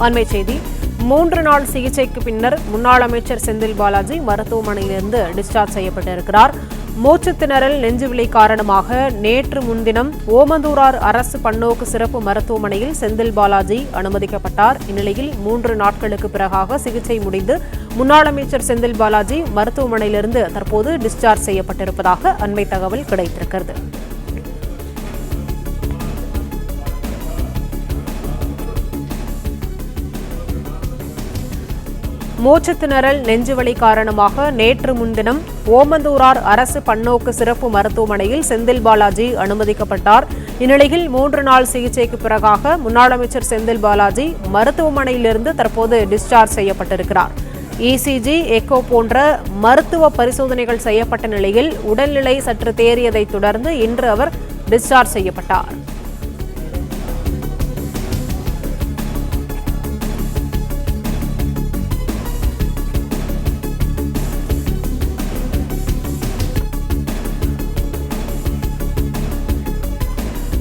அண்மைச் செய்தி. 3 நாள் சிகிச்சைக்கு பின்னர் முன்னாள் அமைச்சர் செந்தில் பாலாஜி மருத்துவமனையிலிருந்து டிஸ்சார்ஜ் செய்யப்பட்டிருக்கிறார். மூச்சுத்திணறல், நெஞ்சுவலி காரணமாக நேற்று முன்தினம் ஓமந்தூரார் அரசு பன்னோக்கு சிறப்பு மருத்துவமனையில் செந்தில் பாலாஜி அனுமதிக்கப்பட்டார். இந்நிலையில் 3 நாட்களுக்கு பிறகாக சிகிச்சை முடிந்து முன்னாள் அமைச்சர் செந்தில் பாலாஜி மருத்துவமனையிலிருந்து தற்போது டிஸ்சார்ஜ் செய்யப்பட்டிருப்பதாக அண்மை தகவல் கிடைத்திருக்கிறது. மூச்சுத்திணறல், நெஞ்சுவலி காரணமாக நேற்று முன்தினம் ஓமந்தூரார் அரசு பன்னோக்கு சிறப்பு மருத்துவமனையில் செந்தில் பாலாஜி அனுமதிக்கப்பட்டார். இந்நிலையில் 3 நாள் சிகிச்சைக்கு பிறகாக முன்னாள் அமைச்சர் செந்தில் பாலாஜி மருத்துவமனையிலிருந்து தற்போது டிஸ்சார்ஜ் செய்யப்பட்டிருக்கிறார். இசிஜி, எக்கோ போன்ற மருத்துவ பரிசோதனைகள் செய்யப்பட்ட நிலையில் உடல்நிலை சற்று தேறியதைத் தொடர்ந்து இன்று அவர் டிஸ்சார்ஜ் செய்யப்பட்டார்.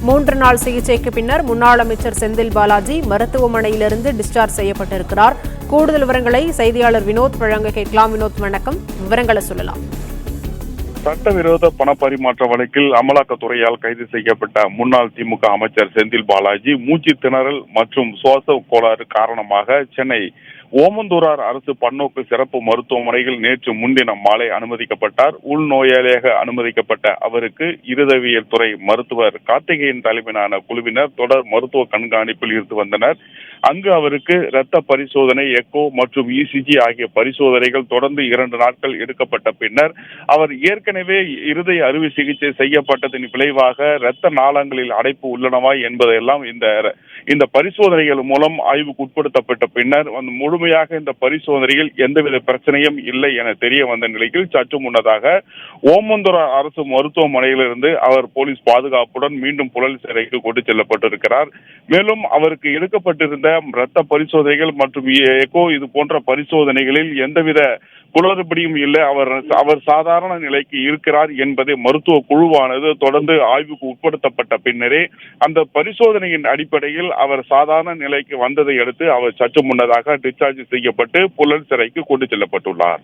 மூன்று நாள் சிகிச்சைக்கு பின்னர் முன்னாள் அமைச்சர் செந்தில் பாலாஜி மருத்துவமனையிலிருந்து டிஸ்சார்ஜ் செய்யப்பட்டிருக்கிறார். கூடுதல் விவரங்களை செய்தியாளர் வினோத் வழங்க கேட்கலாம். வினோத், வணக்கம். விவரங்களை சொல்லலாம். சட்டவிரோத பண பரிமாற்ற வழக்கில் அமலாக்கத்துறையால் கைது செய்யப்பட்ட முன்னாள் திமுக அமைச்சர் செந்தில் பாலாஜி மூச்சு திணறல் மற்றும் சுவாச கோளாறு காரணமாக சென்னை ஓமந்தூரார் அரசு பன்னோக்கு சிறப்பு மருத்துவமனையில் நேற்று முன்தினம் மாலை அனுமதிக்கப்பட்டார். உள்நோயாளியாக அனுமதிக்கப்பட்ட அவருக்கு இருதவியல் துறை மருத்துவர் கார்த்திகேயன் தலைமையிலான குழுவினர் தொடர் மருத்துவ கண்காணிப்பில் இருந்து வந்தனர். அங்கு அவருக்கு இரத்த பரிசோதனை, எக்கோ மற்றும் இசிஜி ஆகிய பரிசோதனைகள் தொடர்ந்து 2 நாட்கள் எடுக்கப்பட்ட பின்னர் அவர் ஏற்கனவே இருதய அறுவை சிகிச்சை செய்யப்பட்டதன் விளைவாக இரத்த நாளங்களில் அடைப்பு உள்ளனவா என்பதெல்லாம் இந்த பரிசோதனைகள் மூலம் ஆய்வுக்கு உட்படுத்தப்பட்ட பின்னர் முழுமையாக இந்த பரிசோதனையில் எந்தவித பிரச்சனையும் இல்லை என தெரிய வந்த நிலையில் சற்று முன்னதாக ஓமந்தூரார் அரசு மருத்துவமனையிலிருந்து அவர் போலீஸ் பாதுகாப்புடன் மீண்டும் புழல் சிறைக்கு கொண்டு செல்லப்பட்டிருக்கிறார். மேலும் அவருக்கு எடுக்கப்பட்டிருந்த இரத்த பரிசோதனைகள் மற்றும் எக்கோ இது போன்ற பரிசோதனைகளில் எந்தவித குளறுபடியும் இல்லை, அவர் சாதாரண நிலைக்கு இருக்கிறார் என்பதை மருத்துவ குழுவானது தொடர்ந்து ஆய்வுக்கு உட்படுத்தப்பட்ட பின்னரே அந்த பரிசோதனையின் அடிப்படையில் அவர் சாதாரண நிலைக்கு வந்ததை அடுத்து அவர் சற்று முன்னதாக டிஸ்சார்ஜ் செய்யப்பட்டு புழல் சிறைக்கு கொண்டு செல்லப்பட்டுள்ளார்.